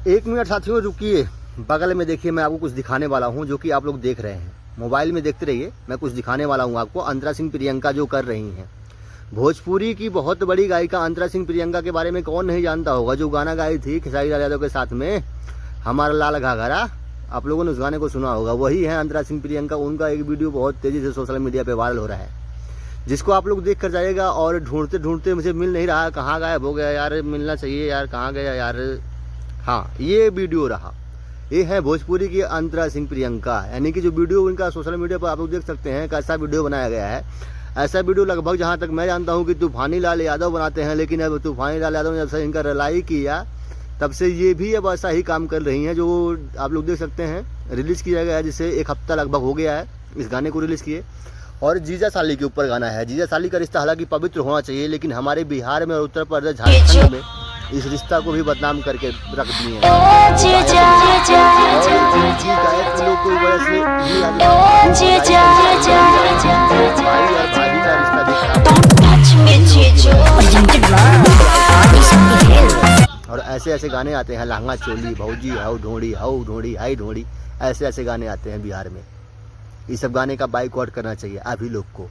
एक मिनट साथियों रुकिए, बगल में देखिए, मैं आपको कुछ दिखाने वाला हूँ जो कि आप लोग देख रहे हैं। मोबाइल में देखते रहिए, मैं कुछ दिखाने वाला हूँ आपको। अंतरा सिंह प्रियंका जो कर रही हैं, भोजपुरी की बहुत बड़ी गायिका अंतरा सिंह प्रियंका के बारे में कौन नहीं जानता होगा। जो गाना गाई थी खेसारी लाल यादव के साथ में, हमारा लाल घाघरा, आप लोगों ने उस गाने को सुना होगा। वही है अंतरा सिंह प्रियंका। उनका एक वीडियो बहुत तेज़ी से सोशल मीडिया पे वायरल हो रहा है, जिसको आप लोग देख कर जाइएगा। और ढूंढते ढूंढते मुझे मिल नहीं रहा, कहाँ गायब हो गया यार, मिलना चाहिए यार, कहाँ गया यार। हाँ, ये वीडियो रहा। ये है भोजपुरी की अंतरा सिंह प्रियंका, यानी कि जो वीडियो उनका सोशल मीडिया पर आप लोग देख सकते हैं कैसा वीडियो बनाया गया है। ऐसा वीडियो लगभग जहाँ तक मैं जानता हूँ कि तूफानी लाल यादव बनाते हैं, लेकिन अब तूफानी लाल यादव ने जब से इनका रलाई किया तब से ये भी अब ऐसा ही काम कर रही हैं। जो आप लोग देख सकते हैं रिलीज़ किया गया है, जिसे एक हफ्ता लगभग हो गया है इस गाने को रिलीज़ किए। और जीजा साली के ऊपर गाना है। जीजा साली का रिश्ता हालांकि पवित्र होना चाहिए, लेकिन हमारे बिहार में और उत्तर प्रदेश झारखंड में इस रिश्ता को भी बदनाम करके रख दिए हैं। और ऐसे ऐसे गाने आते हैं, लहंगा चोली, भौजी हाउ ढोड़ी, हाउ ढोड़ी, हाई ढोड़ी, ऐसे ऐसे गाने आते हैं बिहार में। ये सब गाने का बाइकआउट करना चाहिए अभी लोग को।